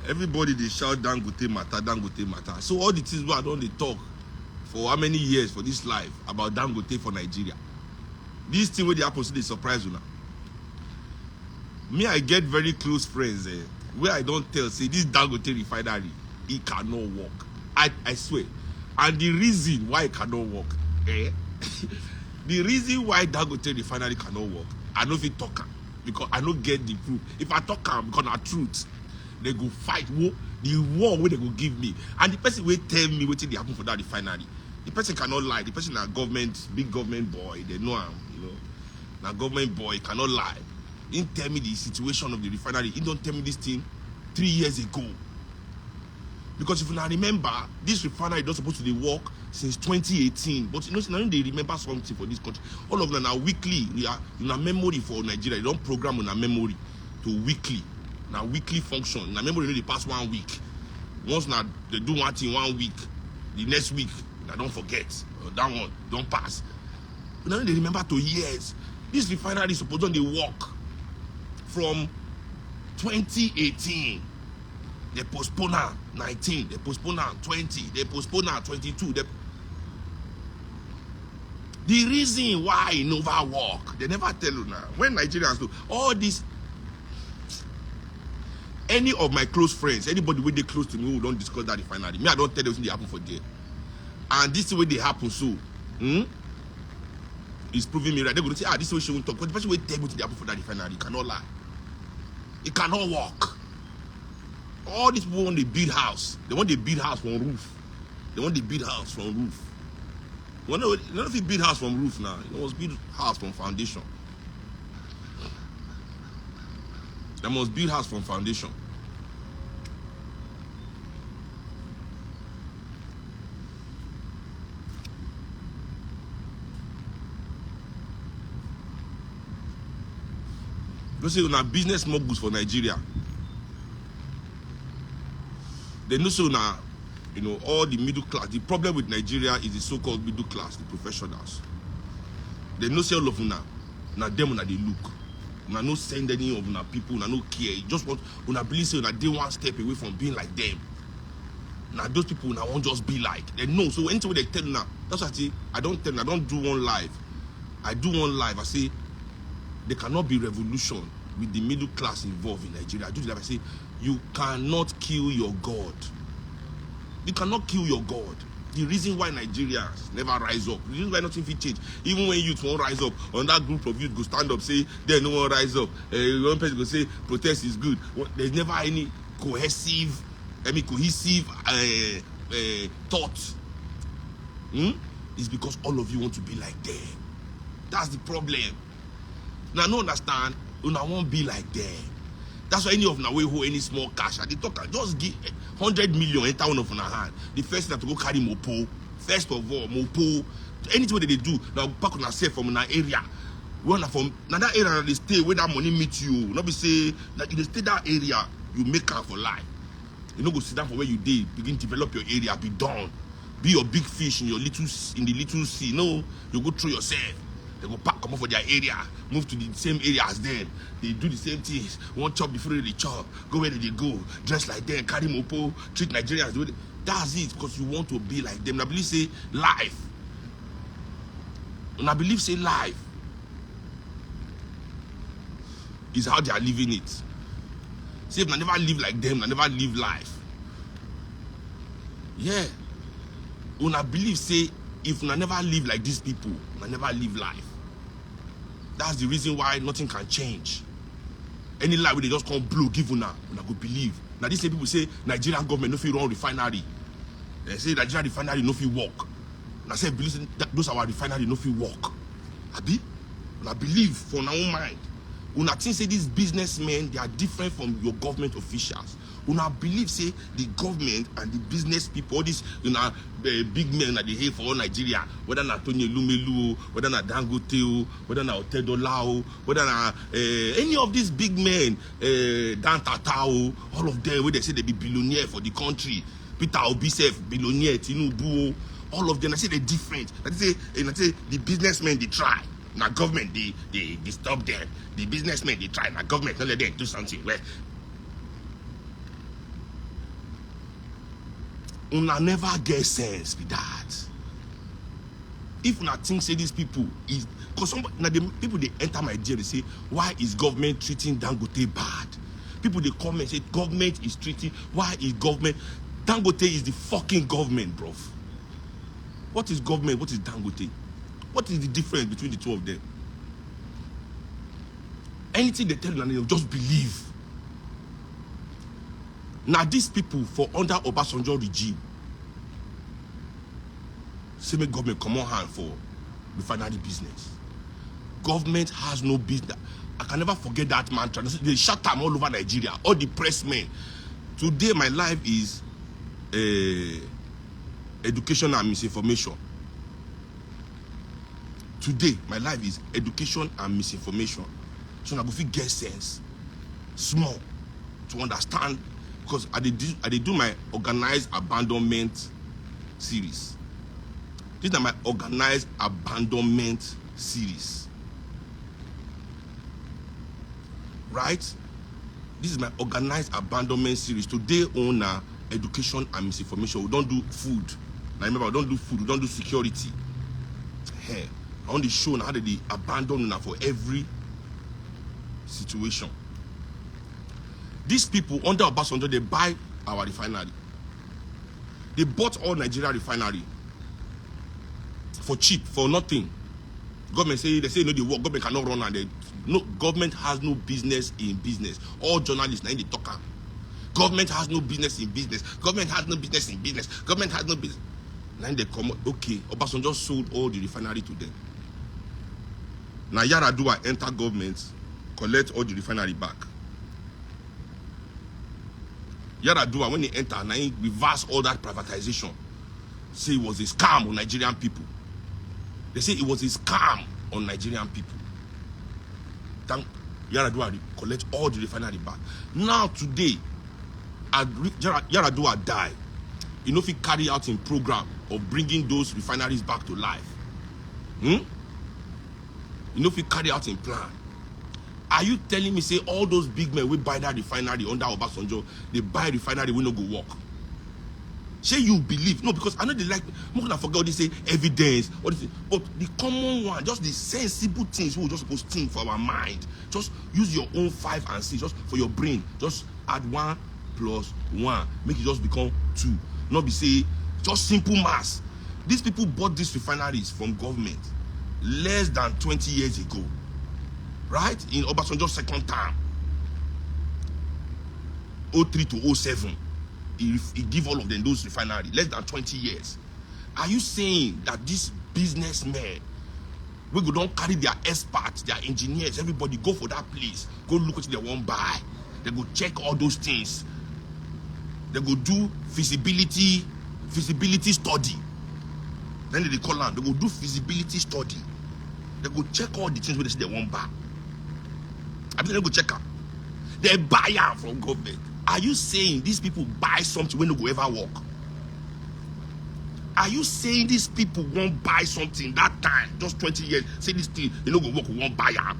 Everybody they shout Dangote matter, Dangote matter. So all the things we don't they talk for how many years for this life about Dangote for Nigeria. This thing where they happen, so they surprise you now. Me, I get very close friends where I don't tell, say this Dangote refinery, it cannot work. I swear. And the reason why it cannot work, the reason why Dangote refinery cannot work, I know if it talk because I don't get the proof. If I talk because of truth, they go fight war, the war where they go give me. And the person will tell me what they happen for that refinery. The person cannot lie. The person is a government, big government boy, they know him, you know. Now government boy cannot lie. He didn't tell me the situation of the refinery. He don't tell me this thing 3 years ago. Because if you now remember, this refinery not supposed to work since 2018. But you know, now they remember something for this country. All of them are weekly. In a memory for Nigeria. They don't program on a memory to weekly. Now weekly function. Now memory they pass 1 week. Once now they do one thing 1 week, the next week I don't forget. That one don't pass. Now they remember to years. This refinery is supposed to work from 2018. They postpone 19, they postpone 20, they postpone 22. The reason why it never work, they never tell you now. When Nigerians do all this, any of my close friends, anybody with they close to me who don't discuss that refinery, me I don't tell them what they happen for there. And this is where they happen so. It's proving me right. They're going to say, this is what she won't talk. But the person will tell me what they happen for that refinery. It cannot lie. It cannot work. All these people want to build house. They want to build house from roof. They want to build house from roof. You know if you build house from roof now, you must build house from foundation. They must build house from foundation. You say una business moguls for Nigeria. They know so now, you know, all the middle class. The problem with Nigeria is the so-called middle class, the professionals. They know say all of una, now them una they look. Una no send any of una people, una no care. You just want una believe say una they one step away from being like them. Now those people una won't just be like. They know. So anything they tell now, that's what I say. I don't tell. I don't do one live. I do one live. I say there cannot be revolution with the middle class involved in Nigeria. I do that. I say you cannot kill your God. You cannot kill your God. The reason why Nigerians never rise up, the reason why nothing will change, even when youth won't rise up, on that group of youth go stand up, say, they no one rise up. One person go say, protest is good. There's never any cohesive thought. It's because all of you want to be like them. That's the problem. Now, no understand, you won't be like them. That's why any of them hold any small cash. They talk, just give 100 million enter one of our hand. The first thing to go carry mopo. First of all, mopo. Anything that they do, now pack on ourselves from an area. We want from another area they stay where that money meet you. Not be say that if they stay that area, you make up for life. You know, go sit down for where you did, begin to develop your area, be done. Be your big fish in the little sea. No, you go through yourself. They go pack come up for their area, move to the same area as them. They do the same things. One chop before they chop, go where they go, dress like them, carry mopo, treat Nigerians. That's it, because you want to be like them. And I believe say life. And I believe say life is how they are living it. See, if I never live like them, I never live life. Yeah. And I believe say if I never live like these people, I never live life. That's the reason why nothing can change. Any lie where they just come blow, give una go believe. Now these people say Nigerian government no fit run refinery. They say Nigerian refinery no fit work. And I say believe that those our refinery no fit work. Abi? And I believe for my own mind. Una think say these businessmen they are different from your government officials. Una believe say the government and the business people, all these big men that they hate for all Nigeria, whether na Tony Lumelu, whether na Dangote, whether na Otedola, whether na any of these big men, Dan Tatao, all of them, where they say they be billionaire for the country, Peter Obi self, billionaire, Tinubu, all of them, I say they're different. I say the businessmen they try. Now government they stop them. The businessmen they try. Now government don't let them do something. Well, una never get sense with that. If una think say these people is, because some now the people they enter my jail, they say, why is government treating Dangote bad? People they come and say government is treating, why is government? Dangote is the fucking government, bro. What is government? What is Dangote? What is the difference between the two of them? Anything they tell you, just believe. Now these people for under Obasanjo regime, say make government come on hand for refinery business. Government has no business. I can never forget that mantra. They shut them all over Nigeria. All the press men. Today my life is education and misinformation. Today my life is education and misinformation. So now we get sense, small, to understand, because I did do my organized abandonment series. These are my organized abandonment series. Right? This is my organized abandonment series. Today on education and misinformation. We don't do food. Now remember, we don't do food, we don't do security. Hey, I want to show how they abandon now for every situation. These people under Obasanjo, they buy our refinery. They bought all Nigeria refinery for cheap, for nothing. Government say, they say no, they work. Government cannot run, and no, government has no business in business. All journalists now in the talker. Government has no business in business. Government has no business in business. Government has no business. Now they come, okay, Obasanjo sold all the refinery to them. Now Yaradua enter government, collect all the refinery back. Yaradua, when he enter, now he reverse all that privatization. Say it was a scam on Nigerian people. They say it was a scam on Nigerian people. Then Yaradua collect all the refinery back. Now today, Yaradua die. You know if he carry out in program of bringing those refineries back to life. You know if he carry out in plan. Are you telling me say all those big men will buy that refinery under Obasanjo, they buy refinery will not go work? Say you believe? No, because I know they like, I'm not gonna forget what they say, evidence, all this, but the common one, just the sensible things we just supposed to think for our mind. Just use your own 5 and 6, just for your brain. Just add 1 plus 1, make it just become 2. Not be say just simple maths. These people bought these refineries from government less than 20 years ago, right? In Obasanjo's second term, 03 to 07. He give all of them those refineries less than 20 years. Are you saying that these businessmen, we go don't carry their experts, their engineers, everybody go for that place, go look what they want buy, they go check all those things, they go do feasibility study, then they call them, they go do feasibility study, they go check all the things where they say they want buy. I mean, they go check them, they buy out from government. Are you saying these people buy something when they go ever work? Are you saying these people won't buy something that time, just 20 years, say this thing, they don't go work, won't buy it?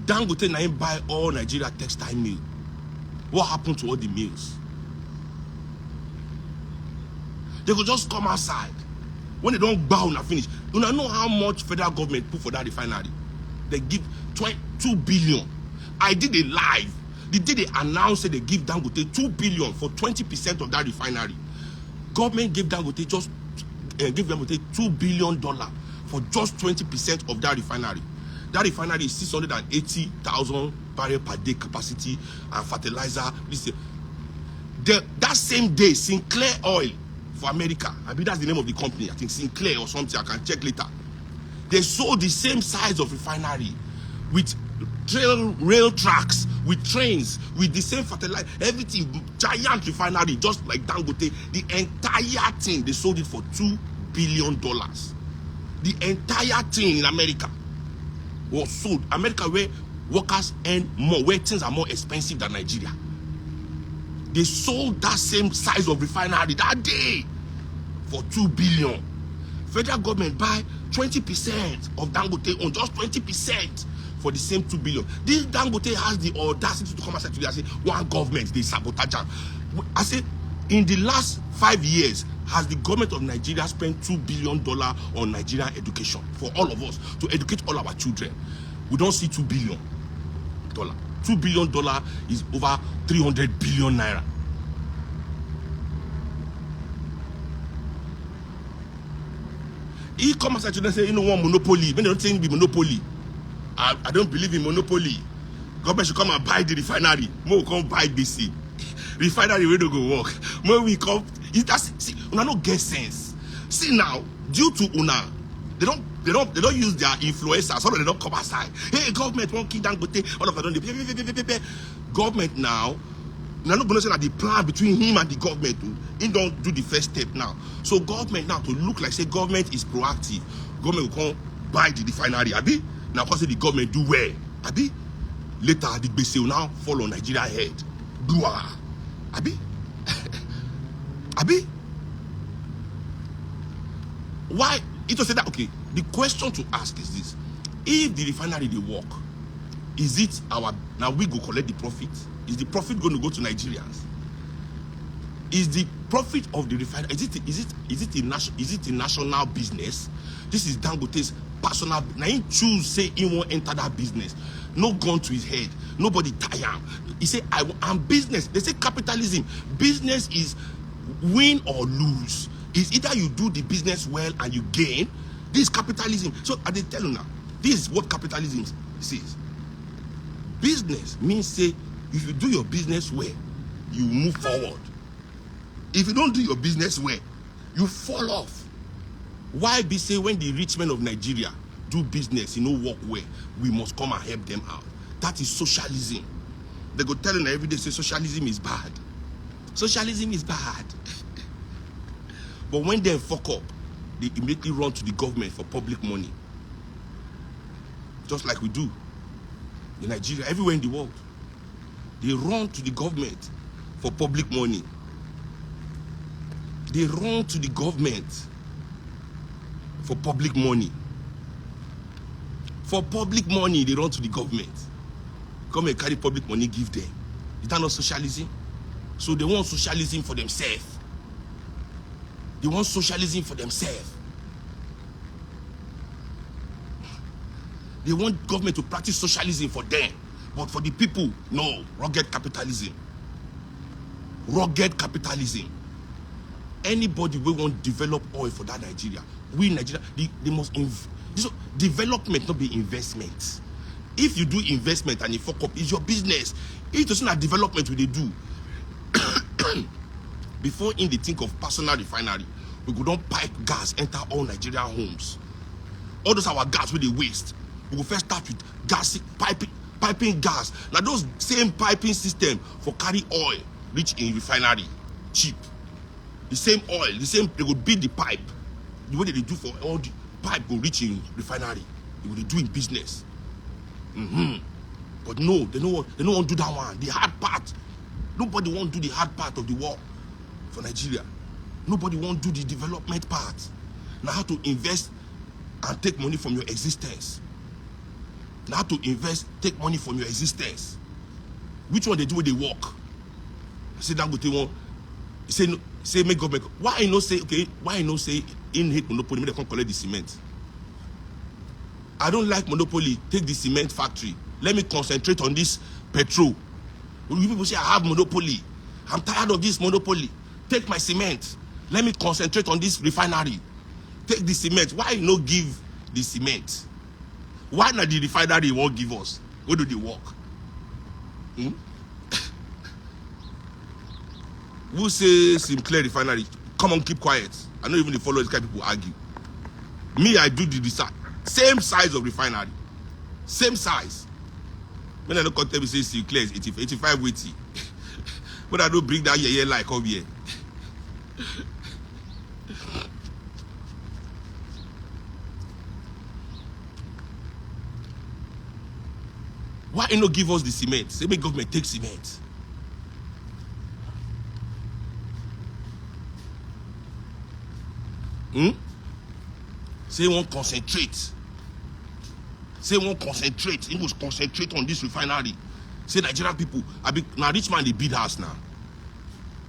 Dangote na him buy all Nigeria textile mill. What happened to all the mills? They could just come outside. When they don't bow and finish, you know how much federal government put for that refinery? They give 2 billion. I did a live. The day they announced that they give Dangote 2 billion for 20% of that refinery. Government gave Dangote just $2 billion for just 20% of that refinery. That refinery is 680,000 barrels per day capacity and fertilizer. That same day, Sinclair Oil for America, I mean that's the name of the company, I think Sinclair or something, I can check later. They sold the same size of refinery with rail tracks, with trains, with the same fertilizer, everything, giant refinery, just like Dangote. The entire thing, they sold it for $2 billion. The entire thing in America was sold. America, where workers earn more, where things are more expensive than Nigeria. They sold that same size of refinery that day for 2 billion. Federal government buy 20% of Dangote on just 20% for the same 2 billion. This Dangote has the audacity to come outside today and say, one government, they sabotage. I say, in the last 5 years, has the government of Nigeria spent $2 billion on Nigerian education for all of us, to educate all our children? We don't see $2 billion. $2 billion is over 300 billion naira. He comes outside today and say, you know, one monopoly. When they don't say it be monopoly, I don't believe in monopoly. Government should come and buy the refinery. More come buy BC. Refinery we don't go work. More we come. See, una no get sense. See now, due to una, they don't use their influencers. All of them don't come outside. Hey, government won't kill Dangote. All of them don't. Government now. Now not gonna say that the plan between him and the government, he don't do the first step now. So government now to look like say government is proactive. Government will come buy the refinery. Abi now because the government do well. Abi later the base will now fall on Nigeria head. Dua. Abi Abi. Why? It was said that okay. The question to ask is this: if the refinery they work, is it our now we go collect the profit? Is the profit going to go to Nigerians? Is the profit of the refinery is it a national business? This is Dangote's personal. Now he choose say he won't enter that business. No gun to his head. Nobody tie him. He say I'm business. They say capitalism. Business is win or lose. It's either you do the business well and you gain. This is capitalism. So I they tell you now. This is what capitalism says. Business means say if you do your business well, you move forward. If you don't do your business well, you fall off. Why be say when the rich men of Nigeria do business, work well, we must come and help them out? That is socialism. They go telling every day say socialism is bad. Socialism is bad. But when they fuck up, they immediately run to the government for public money. Just like we do in Nigeria, everywhere in the world. They run to the government for public money. They run to the government for public money. For public money, they run to the government. Come and carry public money, give them. Is that not socialism? So they want socialism for themselves. They want socialism for themselves. They want government to practice socialism for them. But for the people, no. Rugged capitalism. Rugged capitalism. Anybody will want to develop oil for that Nigeria. We in Nigeria, they must development, not be investment. If you do investment and you fuck up, it's your business. If it's not development, what they do. Before they think of personal refinery, we go down pipe gas, enter all Nigerian homes. All those our gas where they waste. We will first start with gas piping gas. Now those same piping system for carry oil reach in refinery cheap. The same oil, they would build the pipe. The way they do for all the pipe go reach in refinery. They would do in business. But no, they don't want to do that one. The hard part. Nobody want to do the hard part of the war for Nigeria. Nobody want to do the development part. Now how to invest and take money from your existence. Now to invest, take money from your existence. Which one they do when they work? Say Dangote one. Say make government. Why I no say okay? Why I no say in hate monopoly? They can't collect the cement. I don't like monopoly. Take the cement factory. Let me concentrate on this petrol. When people say I have monopoly, I'm tired of this monopoly. Take my cement. Let me concentrate on this refinery. Take the cement. Why no give the cement? Why not the refinery won't give us? Where do they work? Who say Sinclair refinery? Come on, keep quiet. I know even the followers kind of people argue. Me, I do the research. Same size of refinery. Same size. When I don't come tell me say Sinclair is 85 weighty. But I don't bring that here like over here. Why ain't no give us the cement? Say make government take cement. Say won't concentrate. Say won't concentrate. He must concentrate on this refinery. Say Nigerian people, now rich man they build house now.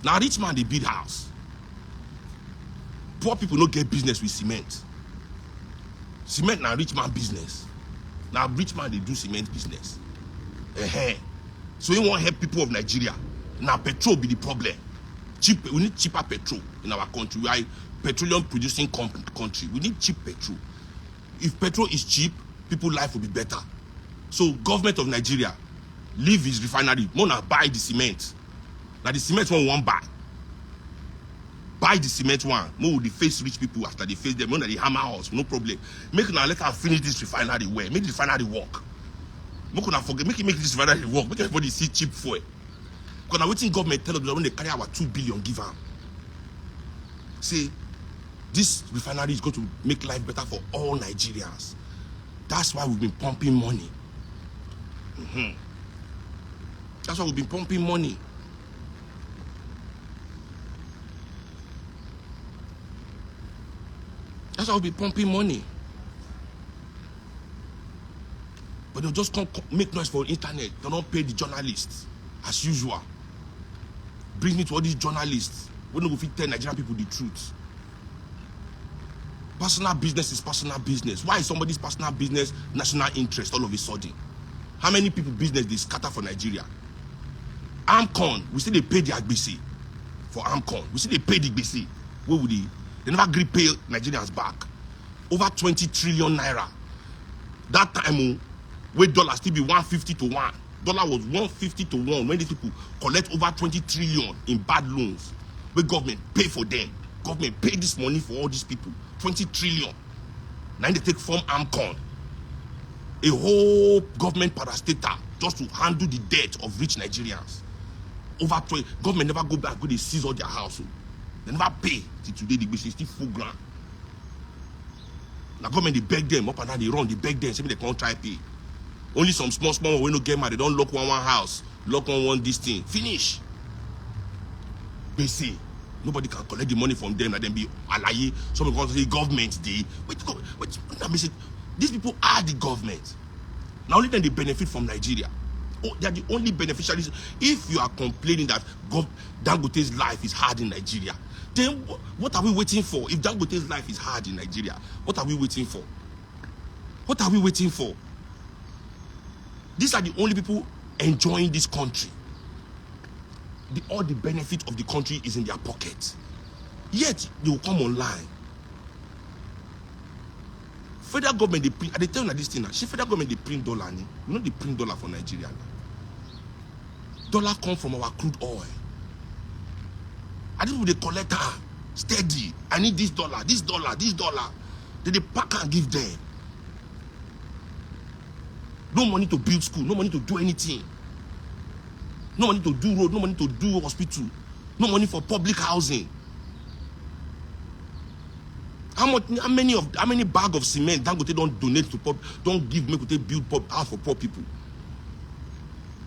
Now rich man they build house. Poor people don't get business with cement. Cement now rich man business. Now rich man they do cement business. So you want help people of Nigeria. Now petrol be the problem. We need cheaper petrol in our country. We are a petroleum producing country. We need cheap petrol. If petrol is cheap, people's life will be better. So government of Nigeria, leave his refinery. Mona buy the cement. Now the cement one won't buy. Buy the cement one. More the face rich people after they face them. Mona the hammer house, no problem. Make now let her finish this refinery well. Make the refinery work. Make this refinery work. Make everybody see cheap fuel. Because now waiting government tell us that when they carry our 2 billion give them. Say this refinery is going to make life better for all Nigerians. That's why we've been pumping money. That's why we've been pumping money. That's why we've been pumping money. But they'll just come make noise for the internet. They don't pay the journalists as usual. Bring me to all these journalists. We don't go fit tell Nigerian people the truth. Personal business is personal business. Why is somebody's personal business national interest all of a sudden? How many people business they scatter for Nigeria? Amcon, we say they pay the Agbese for Amcon. We say they pay the Agbese. What would they? They never agree pay Nigerians back. Over 20 trillion naira. That time, where dollar still be 150 to 1. Dollar was 150 to 1 when these people collect over 20 trillion in bad loans. Where government pay for them. Government pay this money for all these people. 20 trillion. Now they take from Amcon. A whole government parastatal just to handle the debt of rich Nigerians. Over 20. Government never go back, go they seize all their household. They never pay till today. The business is still full ground. Now government they beg them up and down, they run, they beg them, say they can't try pay. Only some small when no get mad, they don't lock one house, lock one this thing. Finish. They say nobody can collect the money from them and then be alaye. Some going to say government they wait. These people are the government. Now only then they benefit from Nigeria. Oh, they are the only beneficiaries. If you are complaining that Dangote's life is hard in Nigeria, then what are we waiting for? If Dangote's life is hard in Nigeria, what are we waiting for? What are we waiting for? These are the only people enjoying this country. All the benefit of the country is in their pocket. Yet they will come online. Federal government they print. They tell you this thing now. Federal government they print dollar. You know they print dollar for Nigeria. Dollar come from our crude oil. I think they collect her steady. I need this dollar, this dollar, this dollar. Then they pack and give them. No money to build school, no money to do anything. No money to do road, no money to do hospital. No money for public housing. How many bag of cement Dangote don't donate to don't give make they build house for poor people?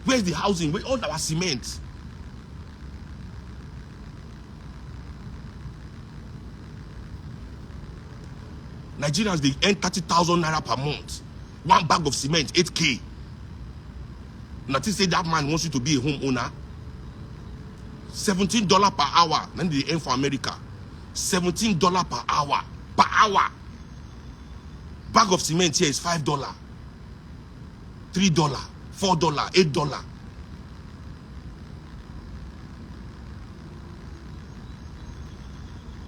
Where's the housing? Where all our cement? Nigerians they earn 30,000 naira per month. One bag of cement, 8K. Nothing say that man wants you to be a homeowner. $17 per hour. Then they earn for America. $17 per hour. Per hour. Bag of cement here is $5. $3. $4. $8.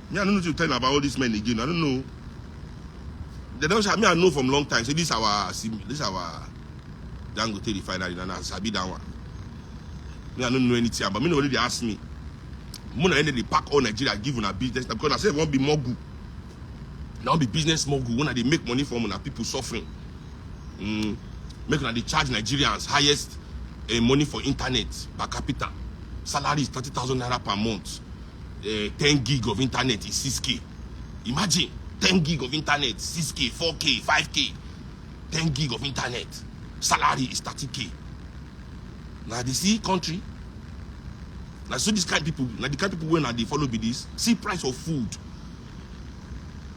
Me, I don't know to tell you about all these men again. I don't know. They don't say me. I know from long time. Say this our Dangote refinery and I sabi that one. Me, I don't know anything. But me already they ask me. When they pack all Nigeria give on a business because I said won't be mogul. Now be business mogul. When they make money from people suffering. Make they charge Nigerians highest money for internet per capita. Salary is 30,000 naira per month. 10 gig of internet is 6K. Imagine 10 gig of internet, 6K, 4K, 5K. 10 gig of internet. Salary is 30K. Now they see country. Now so this kind of people, now the kind of people when they follow be this, see price of food.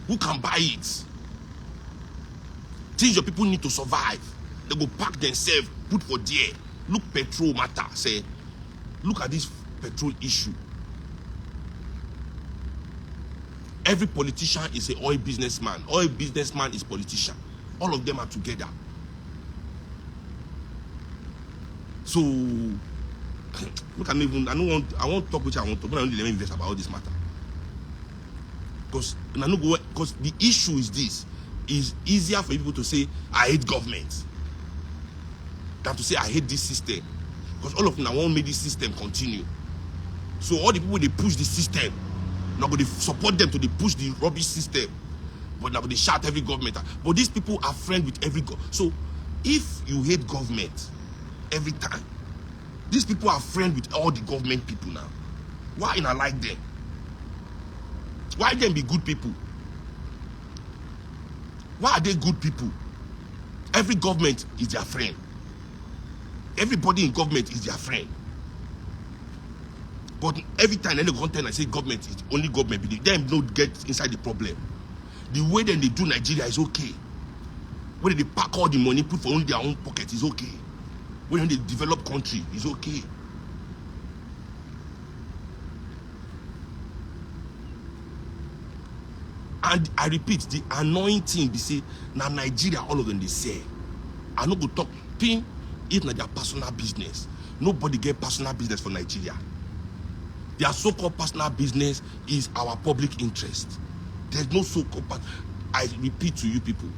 Who can buy it? Things your people need to survive. They go pack themselves, put for there. Look, petrol matter. Say, look at this petrol issue. Every politician is an oil businessman. Oil businessman is politician. All of them are together. So look at me. I won't talk which I want to, but I only let me invest about all this matter. Because the issue is this: it's easier for people to say I hate government than to say I hate this system. Because all of them won't make this system continue. So all the people they push the system, not going to support them to they push the rubbish system, but now they shout every government. But these people are friends with every government. So if you hate government every time, these people are friends with all the government people now. Why not like them? Why them be good people? Why are they good people? Every government is their friend. Everybody in government is their friend. But every time they go and say government is only government, but them don't get inside the problem. The way that they do Nigeria is okay. When they pack all the money, put for only their own pocket is okay. When they develop country is okay. And I repeat, the annoying thing they say, now Nigeria, all of them they say, I no go talk thing if not their personal business. Nobody get personal business for Nigeria. Their so-called personal business is our public interest. There's no so-called. I repeat to you people,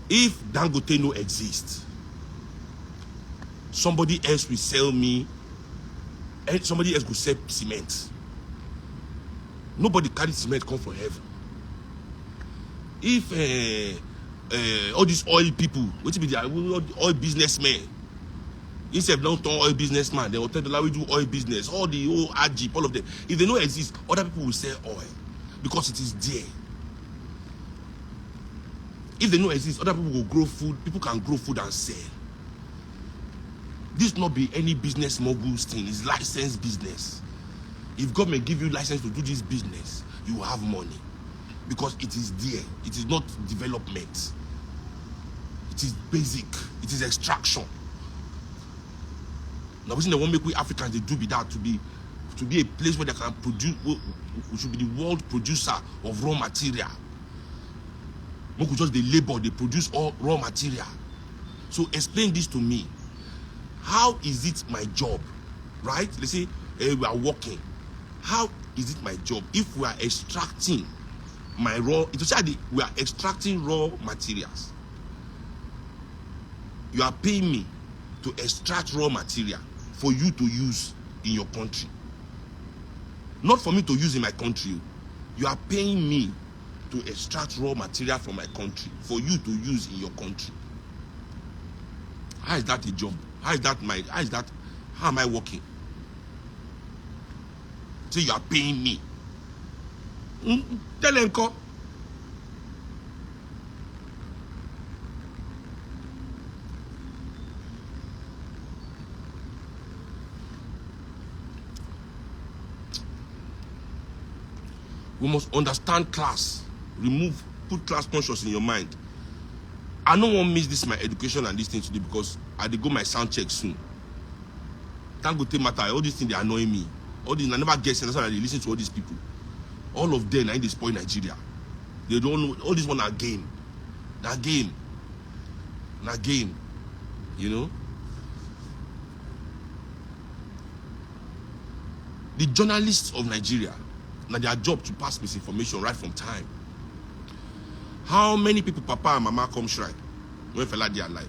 if Dangote no exists, somebody else will sell me, and somebody else will sell cement. Nobody carry cement come from heaven. If all these oil people, what be the oil businessmen, instead of don't turn oil businessman, they will tell the we do oil business. All the old AGP, all of them. If they don't exist, other people will sell oil because it is there. If they don't exist, other people will grow food. People can grow food and sell. This not be any business moguls thing. It's licensed business. If government give you license to do this business, you will have money because it is there. It is not development. It is basic. It is extraction. Now, we want to make we Africans they do be that to be a place where they can produce. We should be the world producer of raw material. We could just the labor. They produce all raw material. So explain this to me. How is it my job, right? Let's say we are working. How is it my job if we are extracting my raw? It was said we are extracting raw materials. You are paying me to extract raw material for you to use in your country. Not for me to use in my country. You are paying me to extract raw material from my country for you to use in your country. How is that a job? How am I working? So you are paying me. Tell them come. We must understand class. Put class conscious in your mind. I don't want to miss this my education and this thing today because I dey go my sound check soon. Dangote matter, all these things they annoy me. All these I never get sense. That's why I listen to all these people. All of them they spoil Nigeria. They don't know all this one are game. That game. That game. You know? The journalists of Nigeria, now their job to pass misinformation right from time. How many people, Papa and Mama, come shrine when fella they are alive?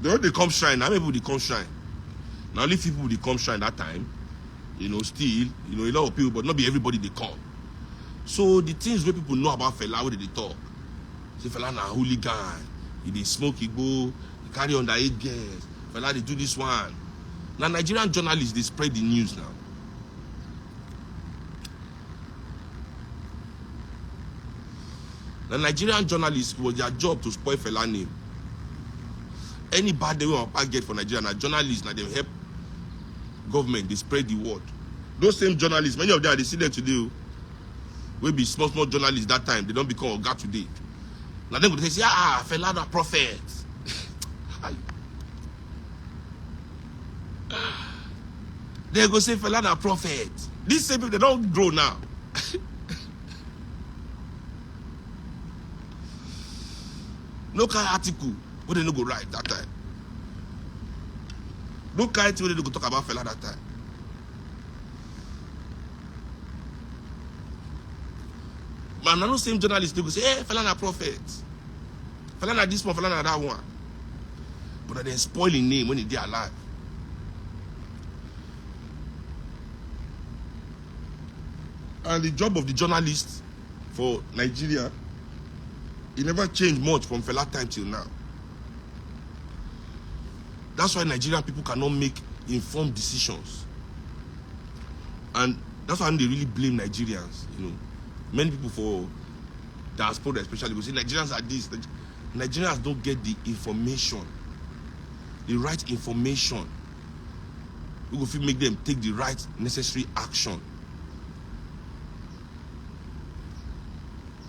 They come shrine. How many people they come shrine? Now only few people they come shrine that time. You know, still, you know, a lot of people, but not be everybody they come. So the things where people know about fella, what they talk. Say fella na hooligan, they smoke, he go, he carry underage girls. Fella they do this one. Now Nigerian journalists they spread the news now. The Nigerian journalists, it was their job to spoil fella name. Any bad name I get for Nigeria, na journalists, na them help government, they spread the word. Those same journalists, many of them, they see them today, will be small journalists that time, they don't become Oga today. Now then they say, ah, fella na prophet. They go say fella na prophet. These same people, they don't grow now. No kind of article what they no go write that time. No kind of thing they go talk about fella that time. Man, I know same journalists they go say, hey, fella na prophet. Fella na this one, fella na that one. But they're spoiling name when they are alive. And the job of the journalist for Nigeria, it never changed much from fella time till now. That's why Nigerian people cannot make informed decisions. And that's why they really blame Nigerians, you know. Many people for diaspora especially will say Nigerians are this. Nigerians don't get the information, the right information. We will make them take the right necessary action.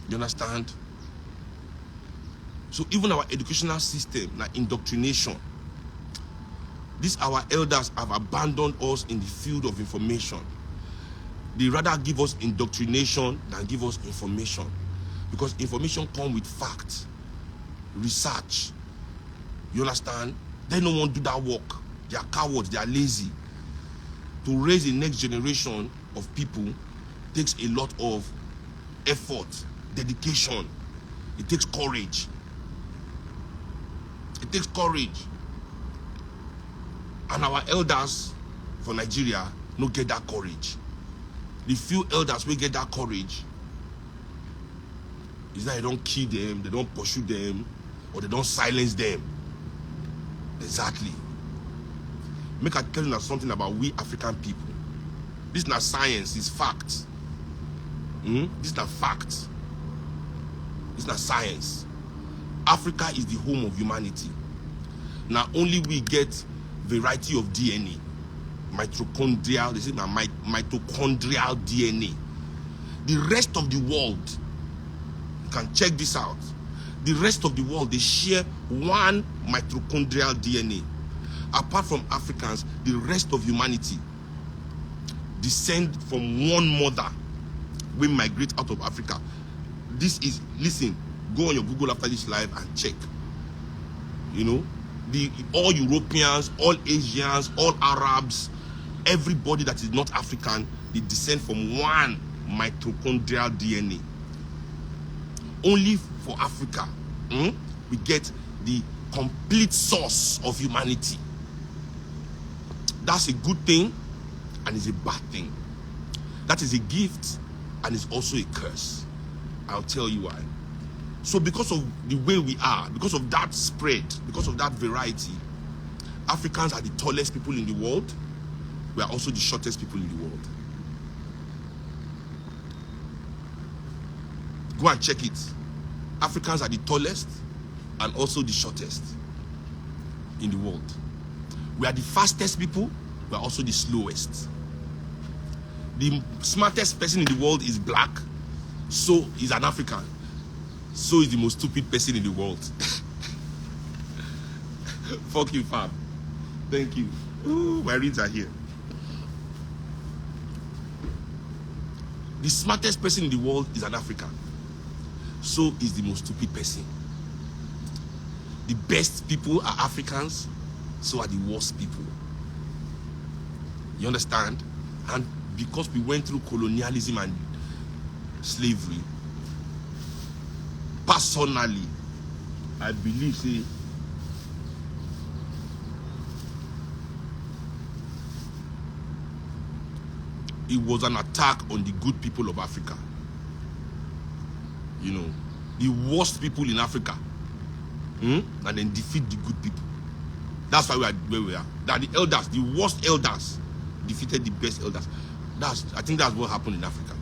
You understand? So even our educational system, like indoctrination, these our elders have abandoned us in the field of information. They rather give us indoctrination than give us information. Because information comes with facts, research. You understand? They don't want to do that work. They are cowards, they are lazy. To raise the next generation of people takes a lot of effort, dedication. It takes courage. It takes courage. And our elders for Nigeria don't get that courage. The few elders will get that courage is that they don't kill them, they don't pursue them, or they don't silence them. Exactly. Make I tell you something about we African people. This is not science, it's fact. This is not fact. It's not science. Africa is the home of humanity. Now only we get variety of DNA. Mitochondrial, they say mitochondrial DNA. The rest of the world, you can check this out. The rest of the world, they share one mitochondrial DNA. Apart from Africans, the rest of humanity descend from one mother. We migrate out of Africa. This is, listen, go on your Google after this live and check. You know, all Europeans, all Asians, all Arabs, everybody that is not African, they descend from one mitochondrial DNA. Only for Africa, we get the complete source of humanity. That's a good thing and it's a bad thing. That is a gift and it's also a curse. I'll tell you why. So because of the way we are, because of that spread, because of that variety, Africans are the tallest people in the world. We are also the shortest people in the world. Go and check it. Africans are the tallest and also the shortest in the world. We are the fastest people, we are also the slowest. The smartest person in the world is black, so is an African. So is the most stupid person in the world. Fuck you, fam. Thank you. Ooh, my reads are here. The smartest person in the world is an African. So is the most stupid person. The best people are Africans, so are the worst people. You understand? And because we went through colonialism and slavery, personally, I believe, say, it was an attack on the good people of Africa. You know, the worst people in Africa, and then defeat the good people. That's why we are where we are. That the elders, the worst elders, defeated the best elders. I think that's what happened in Africa.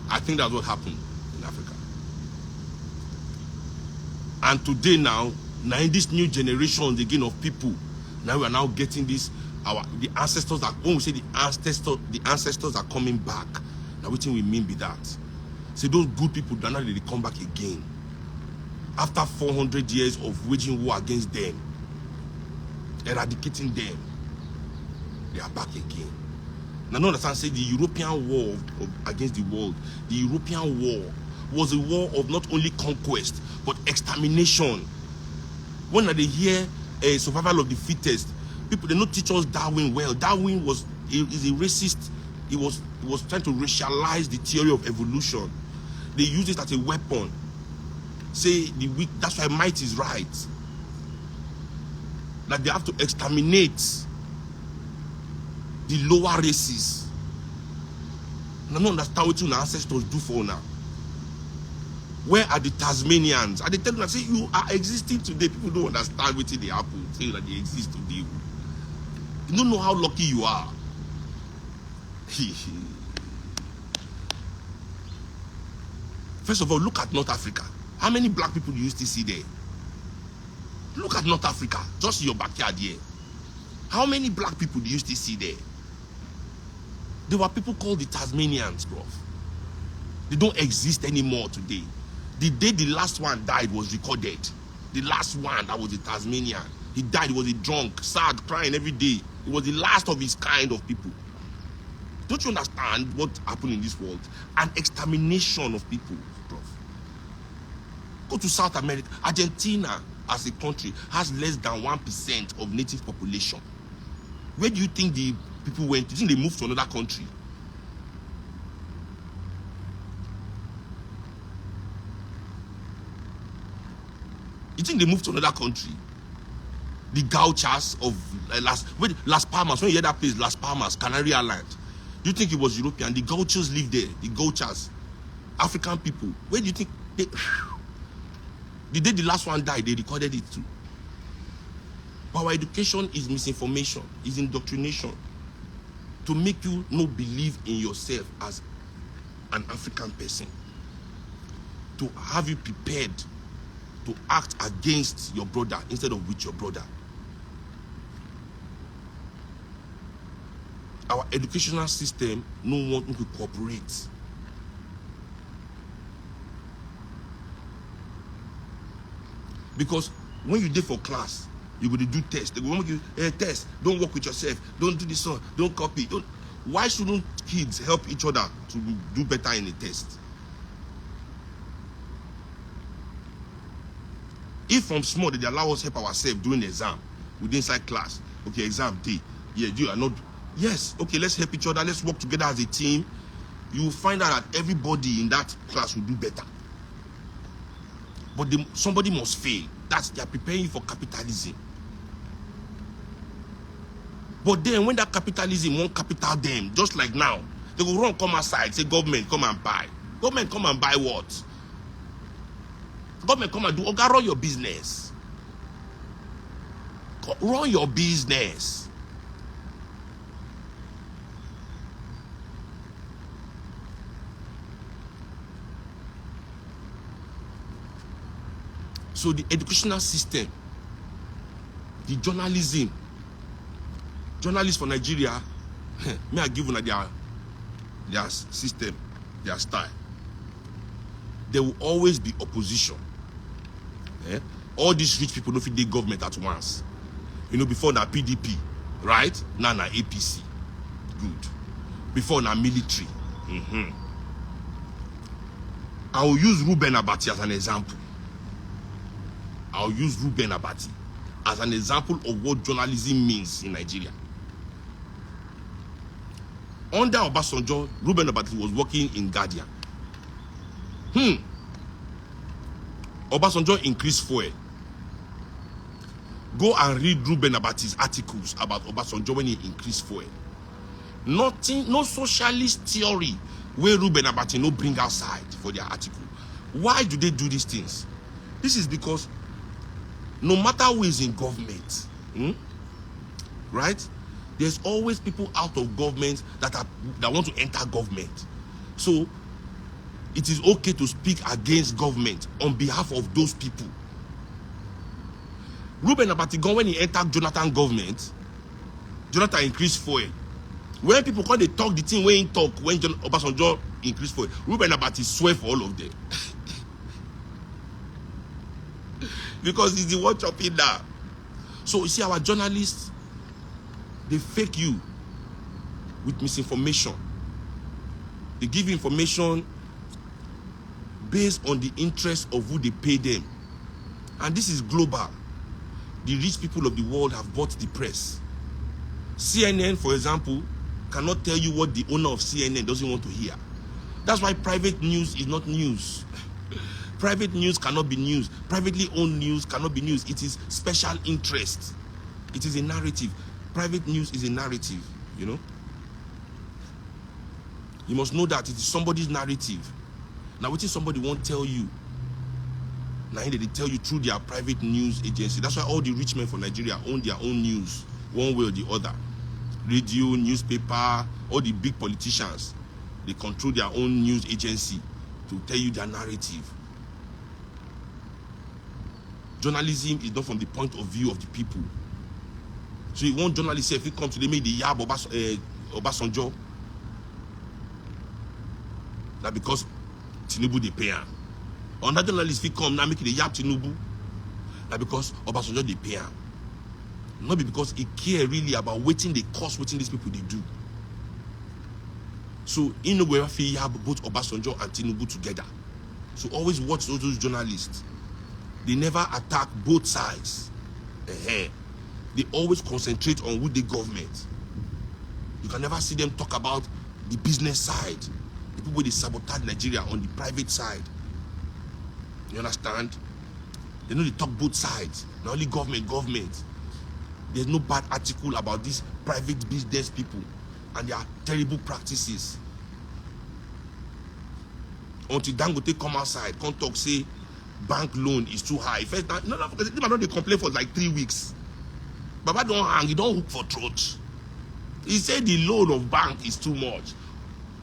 I think that's what happened in Africa. And today now, Now in this new generation again of people, now we are now getting this, the ancestors are, when we say the ancestors are coming back, now what we mean by that? Say those good people, now they come back again. After 400 years of waging war against them, eradicating them, they are back again. Now, no understand, say the European war against the world, the European war was a war of not only conquest, but extermination. When they hear a survival of the fittest, people, they don't teach us Darwin well. Darwin is a racist. He was trying to racialize the theory of evolution. They use it as a weapon. Say the weak, that's why might is right. That they have to exterminate the lower races. And I don't understand what your ancestors do for now. Where are the Tasmanians? And they tell them, say, you are existing today. People don't understand what they happen. Say that they exist today. You don't know how lucky you are. First of all, look at North Africa. How many black people do you still see there? Look at North Africa, just in your backyard here. How many black people do you still see there? There were people called the Tasmanians, bro. They don't exist anymore today. The day the last one died was recorded. The last one, that was the Tasmanian. He died, he was a drunk, sad, crying every day. He was the last of his kind of people. Don't you understand what happened in this world? An extermination of people, bro. Go to South America. Argentina, as a country, has less than 1% of native population. Where do you think the people went? Do you think they moved to another country? You think they moved to another country? The gauchos of Las Palmas, when you hear that place, Las Palmas, Canary Island, do you think it was European? The gauchos live there, the gauchos, African people. Where do you think they... The day the last one died, they recorded it too. But our education is misinformation, is indoctrination, to make you not believe in yourself as an African person, to have you prepared to act against your brother instead of with your brother. Our educational system no one to cooperate. Because when you did for class, you go to do test. They go make you test. Don't work with yourself. Don't do this one. Don't copy. Don't. Why shouldn't kids help each other to do better in a test? If from small they allow us help ourselves during the exam, within inside class. Okay, exam day. Yeah, you are not. Yes. Okay, let's help each other. Let's work together as a team. You will find out that everybody in that class will do better. But somebody must fail. They are preparing for capitalism. But then when that capitalism won't capital them, just like now, they will run, come outside, say, government, come and buy. Government, come and buy what? Government, come and do, okay, run your business. Run your business. So the educational system, the journalists for Nigeria, may I give them their system, their style. There will always be opposition. Yeah? All these rich people don't fit the government at once. You know, before na PDP, right? Now na APC. Good. Before na military. I will use Reuben Abati as an example. I'll use Reuben Abati as an example of what journalism means in Nigeria. Under Obasanjo, Reuben Abati was working in Guardian. Obasanjo increased fuel. Go and read Reuben Abati's articles about Obasanjo when he increased fuel. Nothing, no socialist theory where Reuben Abati no bring outside for their article. Why do they do these things? This is because no matter who is in government, right? There's always people out of government that want to enter government. So it is okay to speak against government on behalf of those people. Ruben Abatigon, when he entered Jonathan government, Jonathan increased fuel. When people call, they talk the thing when he talk, when Obasanjo increased fuel, Ruben Abati swear for all of them. Because he's the one chopping down. So you see, our journalists, they fake you with misinformation. They give you information based on the interest of who they pay them. And this is global. The rich people of the world have bought the press. CNN, for example, cannot tell you what the owner of CNN doesn't want to hear. That's why private news is not news. Private news cannot be news. Privately owned news cannot be news. It is special interest. It is a narrative. Private news is a narrative, you know. You must know that it is somebody's narrative. Now, what if somebody won't tell you? Now, they tell you through their private news agency. That's why all the rich men for Nigeria own their own news, one way or the other. Radio, newspaper, all the big politicians, they control their own news agency to tell you their narrative. Journalism is not from the point of view of the people. So you want journalists, if it comes to, they make the yab Obasanjo, that because Tinubu they pay him. Another journalist, if it come now make the yab Tinubu, that because Obasanjo they pay him. Not because he care really about waiting the cost, waiting these people they do. So in no way you have both Obasanjo and Tinubu together. So always watch those journalists. They never attack both sides. They always concentrate on who the government. You can never see them talk about the business side. The people they sabotage Nigeria on the private side. You understand? They know they talk both sides. Not only government. There's no bad article about these private business people and their terrible practices. Until Dangote come outside, come talk, say bank loan is too high. First, no, because they complain for like 3 weeks. Baba don't hang, he don't hook for throat. He said the loan of bank is too much.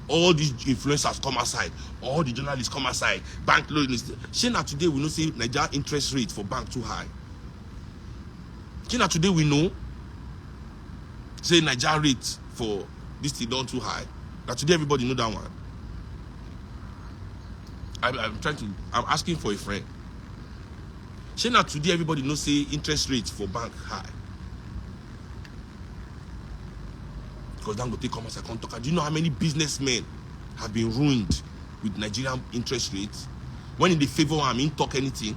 All these influencers come outside, all the journalists come outside. Bank loan is. Shana today we know say Nigeria interest rate for bank too high. Shana today we know say Nigeria rate for this thing done too high. Now today everybody know that one. I'm asking for a friend. Shana today everybody knows say interest rates for bank high. Because Dangote come outside, come talk. Do you know how many businessmen have been ruined with Nigerian interest rates? When they favor him, he talk anything.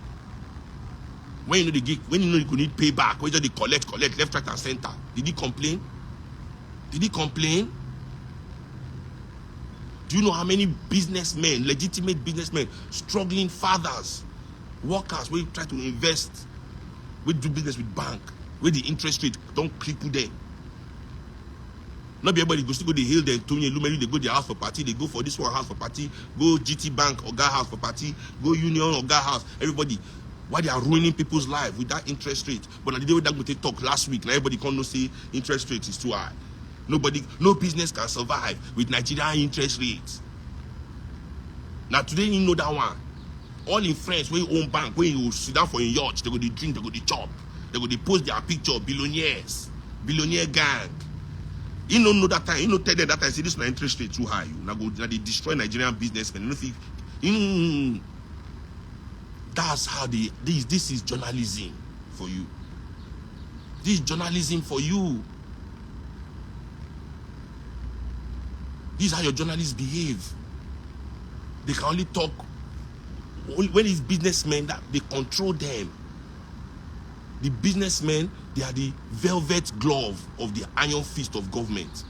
When you know they get, when you know you could need payback, when they collect left, right, and center. Did he complain? Did he complain? Do you know how many businessmen, legitimate businessmen, struggling fathers, workers, where you try to invest, we do business with bank, where the interest rate don't cripple them? Not be everybody go still go, they hail them, Tony and Lumeri, they go their house for party, they go for this one house for party, go GT Bank or Oga house for party, go Union or Oga house, everybody. Why they are ruining people's life with that interest rate? But the day we talk last week, now everybody can't know say interest rate is too high. No business can survive with Nigerian interest rates. Now today you know that one. All in France, where you own bank, where you sit down for a yacht, they go to drink, they go to chop, they go to post their picture, billionaire gang. You don't know that time, you know tell them that time, say this my interest rate too high. Now they destroy Nigerian businessmen. That's how this is journalism for you. This is journalism for you. This is how your journalists behave. They can only talk when it's businessmen that they control them. The businessmen, they are the velvet glove of the iron fist of government.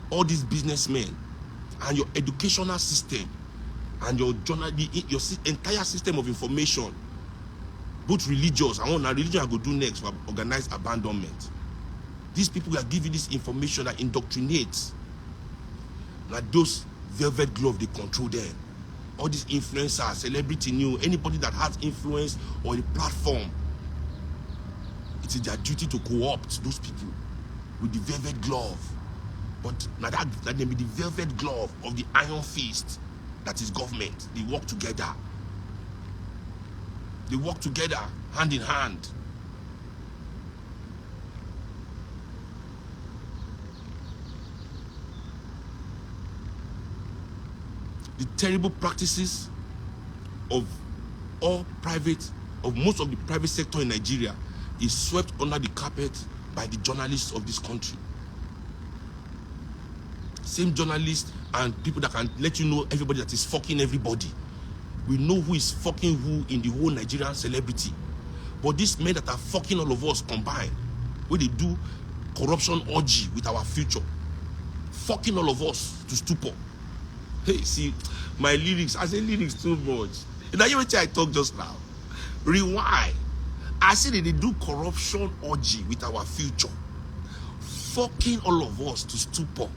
All these businessmen and your educational system and your entire system of information, both religious and now religion I go do next for organized abandonment. These people are giving this information that indoctrinates. Now those velvet glove, they control them. All these influencers, celebrity new, anybody that has influence or a platform, it is their duty to co-opt those people with the velvet glove. But now that they be the velvet glove of the iron fist that is government. They work together. They work together, hand in hand. the terrible practices of most of the private sector in Nigeria is swept under the carpet by the journalists of this country. Same journalists and people that can let you know everybody that is fucking everybody. We know who is fucking who in the whole Nigerian celebrity. But these men that are fucking all of us combined, where they do corruption orgy with our future, fucking all of us to stupor. Hey, see, my lyrics, I say lyrics too much. You know what I talk just now? Rewind. I said that they do corruption orgy with our future, fucking all of us to stupor.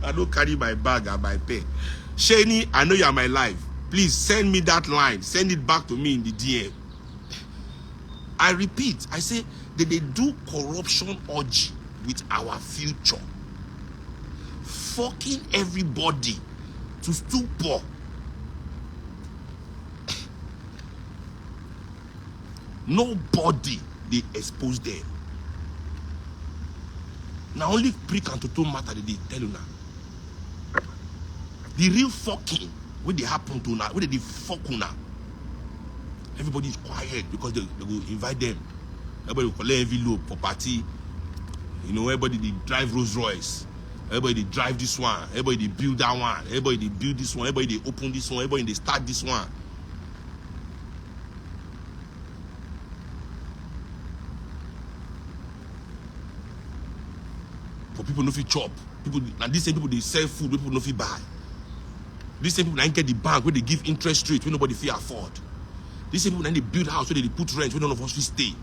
I don't carry my bag and my pen. Shani, I know you are my life. Please send me that line. Send it back to me in the DM. I repeat, I say that they do corruption orgy with our future, fucking everybody to stupor. Nobody they expose them. Now only prick and toto matter that they tell you now. The real fucking when they happen to now, when they fuck now. Everybody is quiet because they will invite them. Everybody will collect envelope for party. You know, everybody they drive Rolls Royce. Everybody they drive this one. Everybody they build that one. Everybody they build this one. Everybody they open this one. Everybody they start this one. For people no fit chop. People and these same people they sell food. People no fit buy. These same people ain't get the bank where they give interest rate where nobody fit afford. These same people they build house where they put rent where none of us fit stay.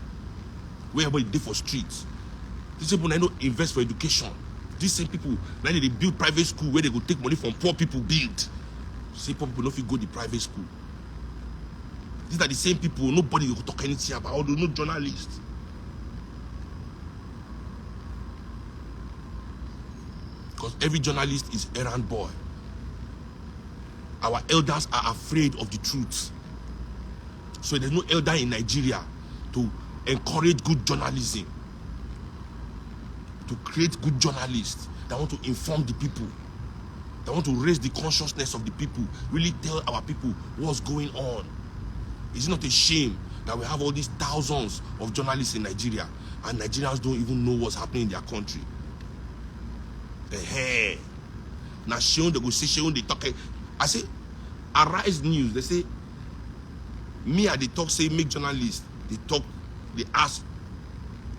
Where everybody dey for streets. These same people don't invest for education. These same people now they build private school where they go take money from poor people build. Same poor people no fit go the private school. These are the same people nobody will talk anything about. Although no journalists. Because every journalist is errand boy. Our elders are afraid of the truth. So there's no elder in Nigeria to encourage good journalism, to create good journalists that want to inform the people, that want to raise the consciousness of the people, really tell our people what's going on. Is it not a shame that we have all these thousands of journalists in Nigeria and Nigerians don't even know what's happening in their country? Hey, now Seun, they go say Seun, they talk. I say, Arise News, they say, me at the talk say make journalists, they talk, they ask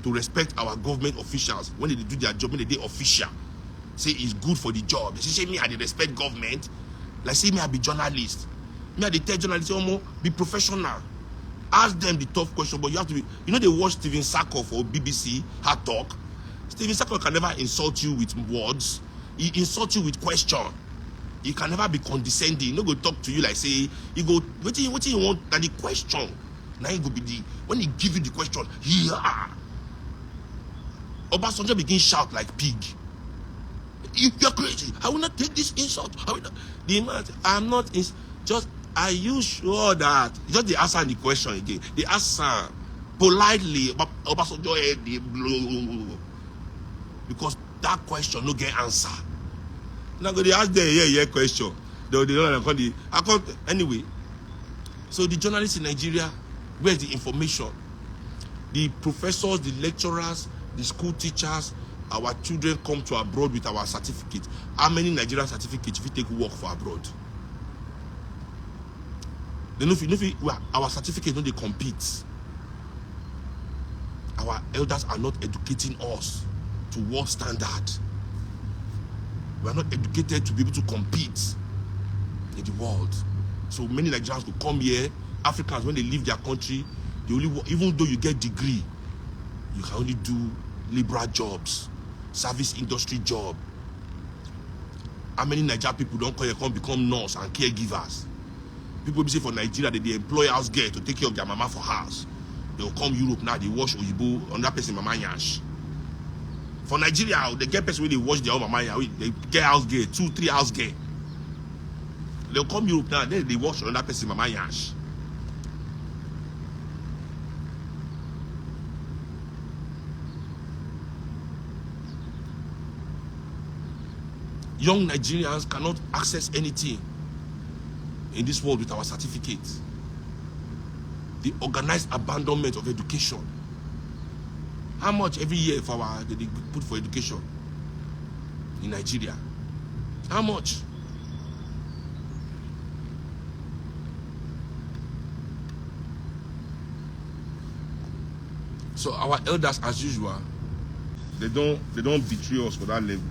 to respect our government officials when they do their job, when they official. Say it's good for the job. They say me I they respect government. Like say me I be journalist. Me I they tell journalists, be professional. Ask them the tough question, but you have to be, you know they watch Steven Sackoff or BBC Hard Talk. Steven Sackoff can never insult you with words. He insults you with question. He can never be condescending. He no go talk to you like say, he go, what you want? That the question. Now he go be the, when he give you the question, yeah. Obasanjo begin shout like pig. You're crazy. I will not take this insult. I will not. The man, I'm not, just, are you sure that, just they answer the question again. They answer politely, Obasanjo head, they blow. Because that question no get answer. Now go they ask them yeah question. They don't I can't anyway. So the journalists in Nigeria, where's the information? The professors, the lecturers, the school teachers, our children come to abroad with our certificate. How many Nigerian certificates if we take work for abroad? Then our certificates no they compete. Our elders are not educating us to world standard. We are not educated to be able to compete in the world. So many Nigerians will come here. Africans, when they leave their country, they only work, even though you get degree, you can only do liberal jobs, service industry job. How many Nigerian people don't come become nurse and caregivers? People be say for Nigeria that they employ house girl to take care of their mama for house. They will come Europe now, they wash Oyibo, another person mama yash. For Nigeria, they get person when they wash their own mama, they get house girl, 2-3 house girl. They'll come Europe now, then they wash another person mama yash. young Nigerians cannot access anything in this world with our certificates. The organized abandonment of education. How much every year for they put for education in Nigeria? How much? So our elders, as usual, they don't betray us for that level.